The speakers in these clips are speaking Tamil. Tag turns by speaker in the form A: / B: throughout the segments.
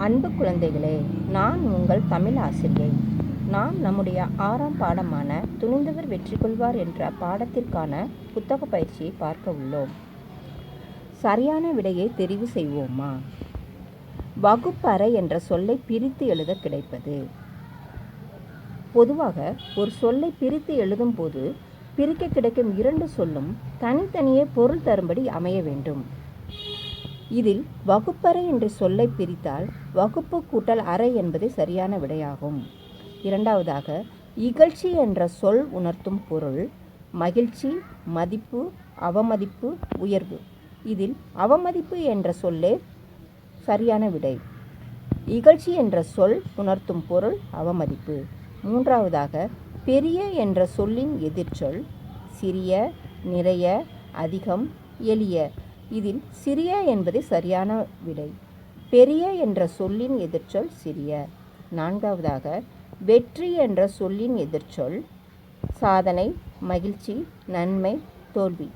A: அன்பு குழந்தைகளே, நான் உங்கள் தமிழ் ஆசிரியை. நாம் நம்முடைய 6ஆம் பாடமான துணிந்தவர் வெற்றி கொள்வார் என்ற பாடத்திற்கான புத்தக பயிற்சியை பார்க்க உள்ளோம். சரியான விடையை தெரிவு செய்வோமா? வகுப்பறை என்ற சொல்லை பிரித்து எழுத கிடைப்பது. பொதுவாக ஒரு சொல்லை பிரித்து எழுதும் போது பிரிக்க கிடைக்கும் 2 சொல்லும் தனித்தனியே பொருள் தரும்படி அமைய வேண்டும். இதில் வகுப்பறை என்ற சொல்லை பிரித்தால் வகுப்பு கூட்டல் அறை என்பதே சரியான விடையாகும். இரண்டாவதாக, இகழ்ச்சி என்ற சொல் உணர்த்தும் பொருள் மகிழ்ச்சி, மதிப்பு, அவமதிப்பு, உயர்வு. இதில் அவமதிப்பு என்ற சொல்லே சரியான விடை. இகழ்ச்சி என்ற சொல் உணர்த்தும் பொருள் அவமதிப்பு. மூன்றாவதாக, பெரிய என்ற சொல்லின் எதிர்ச்சொல் சிறிய, நிறைய, அதிகம், எளிய. இதில் சிறிய என்பதே சரியான விடை. பெரிய என்ற சொல்லின் எதிர்ச்சொல் சிறிய. நான்காவதாக, வெற்றி என்ற சொல்லின் எதிர்ச்சொல் சாதனை, மகிழ்ச்சி, நன்மை, தோல்வி.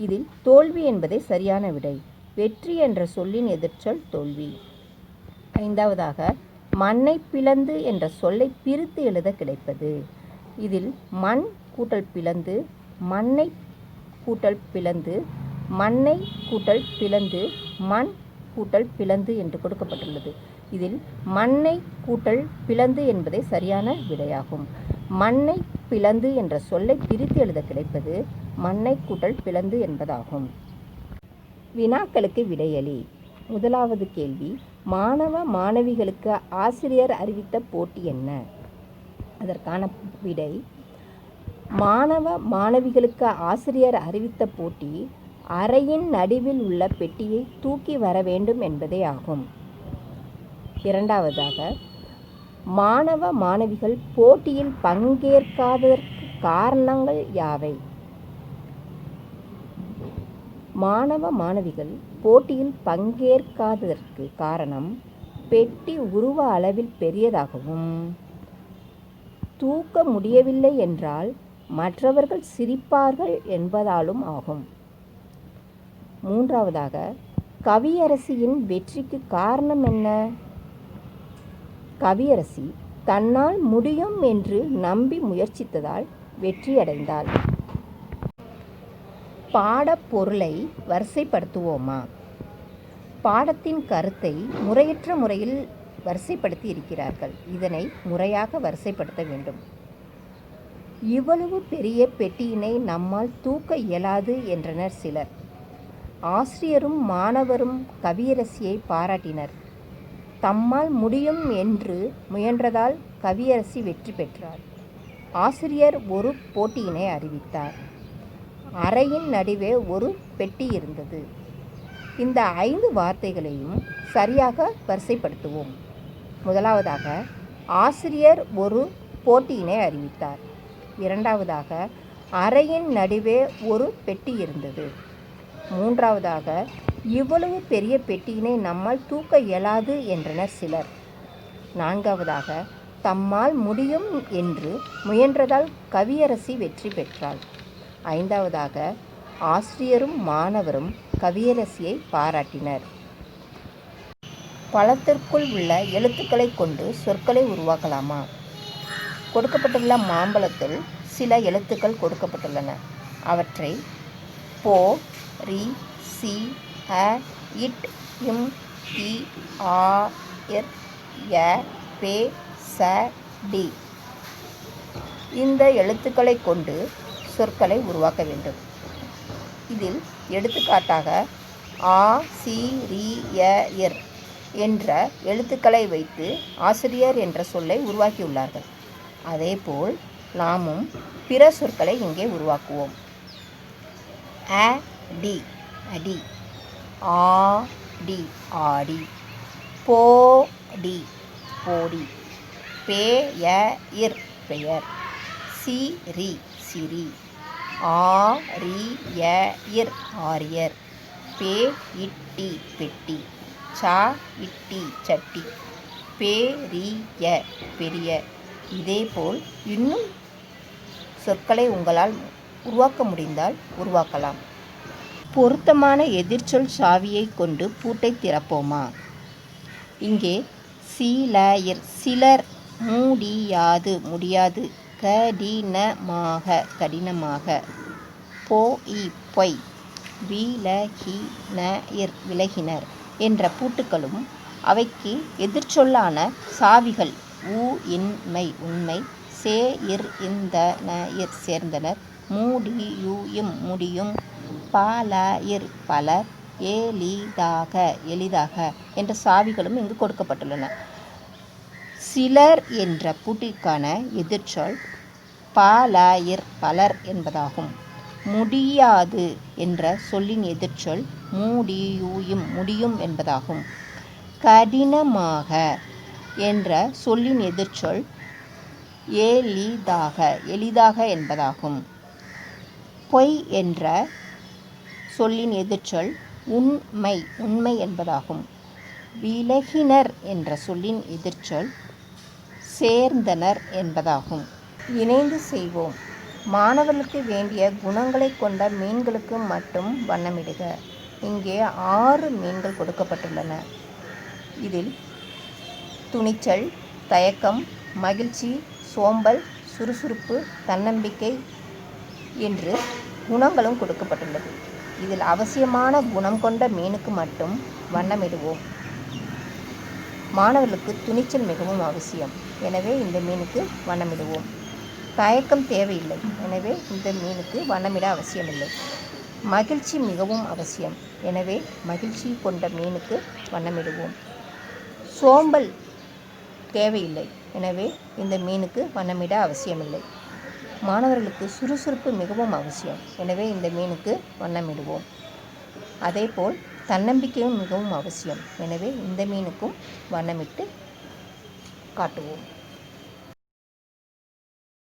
A: இதில் தோல்வி என்பதே சரியான விடை. வெற்றி என்ற சொல்லின் எதிர்ச்சொல் தோல்வி. ஐந்தாவதாக, மண்ணை பிளந்து என்ற சொல்லை பிரித்து எழுத கிடைப்பது. இதில் மண் கூட்டல் பிளந்து, மண்ணை கூட்டல் பிளந்து, மண்ணை கூட்டல் பிளந்து, மண் கூட்டல் பிளந்து என்று கொடுக்கப்பட்டுள்ளது. இதில் மண்ணை கூட்டல் பிளந்து என்பதே சரியான விடையாகும். மண்ணை பிளந்து என்ற சொல்லை பிரித்து எழுத கிடைப்பது மண்ணை கூட்டல் பிளந்து என்பதாகும். வினாக்களுக்கு விடையளி. முதலாவது கேள்வி, மாணவ மாணவிகளுக்கு ஆசிரியர் அறிவித்த போட்டி என்ன? அதற்கான விடை, மாணவ மாணவிகளுக்கு ஆசிரியர் அறிவித்த போட்டி அறையின் நடுவில் உள்ள பெட்டியை தூக்கி வர வேண்டும் என்பதே ஆகும். இரண்டாவதாக, மாணவ மாணவிகள் போட்டியில் பங்கேற்காததற்கு காரணங்கள் யாவை? மாணவ மாணவிகள் போட்டியில் பங்கேற்காததற்கு காரணம் பெட்டி உருவ அளவில் பெரியதாகவும், தூக்க முடியவில்லை என்றால் மற்றவர்கள் சிரிப்பார்கள் என்பதாலும் ஆகும். மூன்றாவதாக, கவியரசியின் வெற்றிக்கு காரணம் என்ன? கவியரசி தன்னால் முடியும் என்று நம்பி முயற்சித்ததால் வெற்றியடைந்தாள். பாடப்பொருளை வரிசைப்படுத்துவோமா? பாடத்தின் கருத்தை முறையற்ற முறையில் வரிசைப்படுத்தி இருக்கிறார்கள். இதனை முறையாக வரிசைப்படுத்த வேண்டும். இவ்வளவு பெரிய பெட்டியினை நம்மால் தூக்க இயலாது என்றனர் சிலர். ஆசிரியரும் மாணவரும் கவியரசியை பாராட்டினர். தம்மால் முடியும் என்று முயன்றதால் கவியரசி வெற்றி பெற்றார். ஆசிரியர் ஒரு போட்டியினை அறிவித்தார். அறையின் நடுவே ஒரு பெட்டி இருந்தது. இந்த 5 வார்த்தைகளையும் சரியாக வரிசைப்படுத்துவோம். முதலாவதாக, ஆசிரியர் ஒரு போட்டியினை அறிவித்தார். இரண்டாவதாக, அறையின் நடுவே ஒரு பெட்டி இருந்தது. மூன்றாவதாக, இவ்வளவு பெரிய பெட்டியினை நம்மால் தூக்க இயலாது என்றனர் சிலர். நான்காவதாக, தம்மால் முடியும் என்று முயன்றதால் கவியரசி வெற்றி பெற்றாள். ஐந்தாவதாக, ஆசிரியரும் மாணவரும் கவியரசியை பாராட்டினர். பழத்திற்குள் உள்ள எழுத்துக்களை கொண்டு சொற்களை உருவாக்கலாமா? கொடுக்கப்பட்டுள்ள மாம்பழத்தில் சில எழுத்துக்கள் கொடுக்கப்பட்டுள்ளன. அவற்றை போ, ரி, சி, அ, இட், இம், இ, ஆ, இர், ய, பே, ச, டி இந்த எழுத்துக்களை கொண்டு சொற்களை உருவாக்க வேண்டும். இதில் எடுத்துக்காட்டாக ஆ, சி, ரி, ய, இர் என்ற எழுத்துக்களை வைத்து ஆசிரியர் என்ற சொல்லை உருவாக்கியுள்ளார்கள். அதேபோல் நாமும் பிற சொற்களை இங்கே உருவாக்குவோம். அ, டி, அடி. ஆ, டி, ஆடி. போ, டி, போடி. பே, ய, இர், பெயர். சி, ரி, சிரி. ஆ, ரி, ய, இர், ஆரியர். பே, இட்டி, பெட்டி. சா, இட்டி, சட்டி. பே, ரி, ய, பெரிய. இதேபோல் இன்னும் சொற்களை உங்களால் உருவாக்க முடிந்தால் உருவாக்கலாம். பொருத்தமான எதிர்ச்சொல் சாவியை கொண்டு பூட்டை திறப்போமா? இங்கே சிலர் சிலர், முடியாது முடியாது, கடினமாக, பொய், விலகினர் என்ற பூட்டுக்களும் அவைக்கு எதிர்ச்சொல்லான சாவிகள் இன்மை உண்மை, சேர்ந்தனர், முடியும், பலர், எளிதாக என்ற சாவிகளும் இங்கு கொடுக்கப்பட்டுள்ளன. சிலர் என்ற பூட்டிற்கான எதிர்ச்சொல் பலர் என்பதாகும். முடியாது என்ற சொல்லின் எதிர்ச்சொல் முடியும் என்பதாகும். கடினமாக என்ற சொல்லின் எதிர்ச்சொல் எளிதாக என்பதாகும். பொய் என்ற சொல்லின் எதிர்ச்சொல் உண்மை என்பதாகும். விலகினர் என்ற சொல்லின் எதிர்ச்சொல் சேர்ந்தனர் என்பதாகும். இணைந்து செய்வோம். மாணவர்களுக்கு வேண்டிய குணங்களை கொண்ட மீன்களுக்கு மட்டும் வண்ணமிடுக. இங்கே 6 மீன்கள் கொடுக்கப்பட்டுள்ளன. இதில் துணிச்சல், தயக்கம், மகிழ்ச்சி, சோம்பல், சுறுசுறுப்பு, தன்னம்பிக்கை என்று குணங்களும் கொடுக்கப்பட்டுள்ளது. இதில் அவசியமான குணம் கொண்ட மீனுக்கு மட்டும் வண்ணமிடுவோம். மாணவர்களுக்கு துணிச்சல் மிகவும் அவசியம். எனவே இந்த மீனுக்கு வண்ணமிடுவோம். தயக்கம் தேவையில்லை. எனவே இந்த மீனுக்கு வண்ணமிட அவசியமில்லை. மகிழ்ச்சி மிகவும் அவசியம். எனவே மகிழ்ச்சி கொண்ட மீனுக்கு வண்ணமிடுவோம். சோம்பல் தேவையில்லை. எனவே இந்த மீனுக்கு வண்ணமிட அவசியமில்லை. மாணவர்களுக்கு சுறுசுறுப்பு மிகவும் அவசியம். எனவே இந்த மீனுக்கு வண்ணமிடுவோம். அதேபோல் தன்னம்பிக்கையும் மிகவும் அவசியம். எனவே இந்த மீனுக்கும் வண்ணமிட்டு காட்டுவோம்.